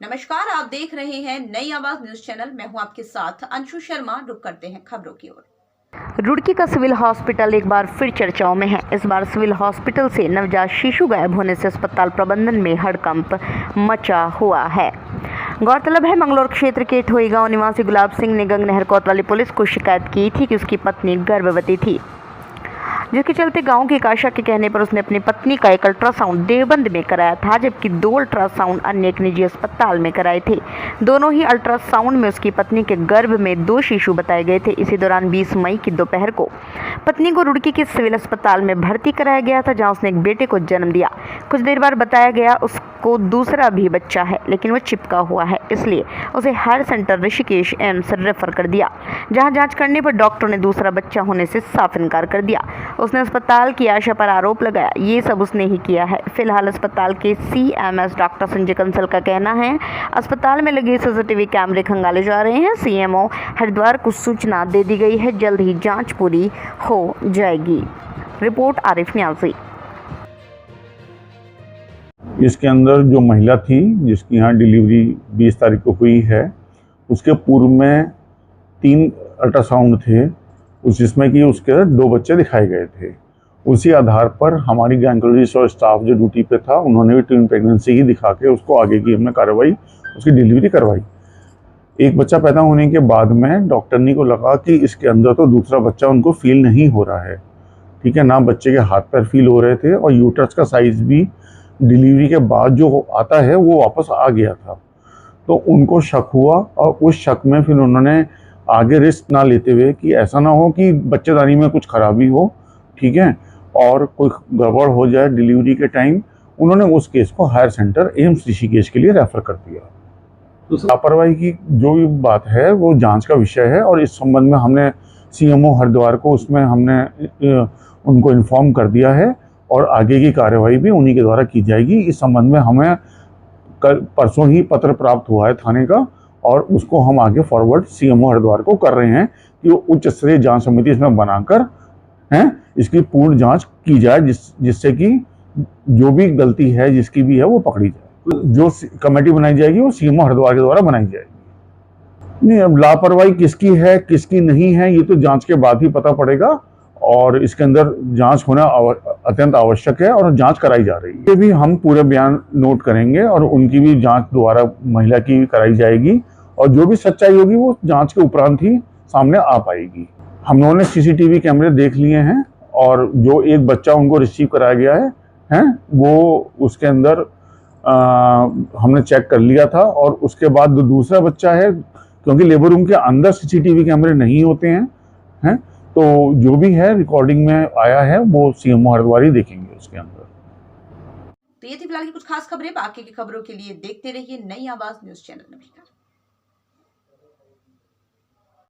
नमस्कार, आप देख रहे हैं नई आवाज न्यूज चैनल। मैं हूं आपके साथ अंशु शर्मा। रुक करते हैं खबरों की ओर। रुड़की का सिविल हॉस्पिटल एक बार फिर चर्चाओं में है। इस बार सिविल हॉस्पिटल से नवजात शिशु गायब होने से अस्पताल प्रबंधन में हड़कंप मचा हुआ है। गौरतलब है, मंगलौर क्षेत्र के ठोई गांव निवासी गुलाब सिंह ने गंगनहर कोतवाली पुलिस को शिकायत की थी कि उसकी पत्नी गर्भवती थी, जिसके चलते गांव की एक आशा के कहने पर उसने अपनी पत्नी का एक अल्ट्रासाउंड देवबंद में कराया था, जबकि 2 अल्ट्रासाउंड अन्य एक निजी अस्पताल में कराए थे। दोनों ही अल्ट्रासाउंड में उसकी पत्नी के गर्भ में 2 शिशु बताए गए थे। इसी दौरान 20 मई की दोपहर को पत्नी को रुड़की के सिविल अस्पताल में भर्ती कराया गया था, जहां उसने एक बेटे को जन्म दिया। कुछ देर बाद बताया गया उसको दूसरा भी बच्चा है, लेकिन वो चिपका हुआ है, इसलिए उसे higher centre Rishikesh AIIMS refer कर दिया, जहां जांच करने पर डॉक्टर ने दूसरा बच्चा होने से साफ इनकार कर दिया। उसने अस्पताल की आशा पर आरोप लगाया, ये सब उसने ही किया है। फिलहाल अस्पताल के सीएमएस डॉक्टर संजय कंसल का कहना है, अस्पताल में लगे सीसीटीवी कैमरे खंगाले जा रहे हैं। सीएमओ हरिद्वार को सूचना दे दी गई है, जल्द ही जांच पूरी हो जाएगी। रिपोर्ट आरिफ न्याजी। इसके अंदर जो महिला थी जिसकी यहाँ डिलीवरी 20 तारीख को हुई है, उसके पूर्व में 3 अल्ट्रासाउंड थे, जिसमें कि उसके 2 बच्चे दिखाए गए थे। उसी आधार पर हमारी गायनेकोलॉजिस्ट और स्टाफ जो ड्यूटी पे था, उन्होंने भी ट्विन प्रेगनेंसी ही दिखा के उसको आगे की हमने कार्रवाई, उसकी डिलीवरी करवाई। एक बच्चा पैदा होने के बाद में डॉक्टरनी को लगा कि इसके अंदर तो दूसरा बच्चा उनको फील नहीं हो रहा है, ठीक है ना, बच्चे के हाथ पैर फील हो रहे थे और यूट्रस का साइज भी डिलीवरी के बाद जो आता है वो वापस आ गया था। तो उनको शक हुआ और उस शक में फिर उन्होंने आगे रिस्क ना लेते हुए कि ऐसा ना हो कि बच्चेदानी में कुछ खराबी हो, ठीक है, और कोई गड़बड़ हो जाए डिलीवरी के टाइम, उन्होंने उस केस को हायर सेंटर एम्स ऋषिकेश के लिए रेफर कर दिया। तो लापरवाही की जो भी बात है वो जांच का विषय है और इस संबंध में हमने सीएमओ हरिद्वार को उसमें हमने उनको इन्फॉर्म कर दिया है और आगे की कार्रवाई भी उन्हीं के द्वारा की जाएगी। इस संबंध में हमें कल परसों ही पत्र प्राप्त हुआ है थाने का और उसको हम आगे फॉरवर्ड सीएमओ हरिद्वार को कर रहे हैं कि वो उच्च स्तरीय जांच समिति इसमें बनाकर इसकी पूर्ण जांच की जाए, जिससे कि जो भी गलती है जिसकी भी है वो पकड़ी जाए। जो कमेटी बनाई जाएगी वो सीएमओ हरिद्वार के द्वारा बनाई जाएगी। नहीं, अब लापरवाही किसकी है किसकी नहीं है ये तो जांच के बाद ही पता पड़ेगा और इसके अंदर जांच होना अत्यंत आवश्यक है और जांच कराई जा रही है। ये भी हम पूरे बयान नोट करेंगे और उनकी भी जांच दोबारा महिला की कराई जाएगी और जो भी सच्चाई होगी वो जांच के उपरांत ही सामने आ पाएगी। हम लोगों ने सीसीटीवी कैमरे देख लिए हैं और जो एक बच्चा उनको रिसीव कराया गया है वो उसके अंदर हमने चेक कर लिया था और उसके बाद जो दूसरा बच्चा है, क्योंकि लेबर रूम के अंदर सीसीटीवी कैमरे नहीं होते हैं, तो जो भी है रिकॉर्डिंग में आया है वो सीएमओ हरिद्वार ही देखेंगे उसके अंदर। तो ये थी फिलहाल की कुछ खास खबरें। बाकी की खबरों के लिए देखते रहिए नई आवाज न्यूज चैनल। नमस्कार।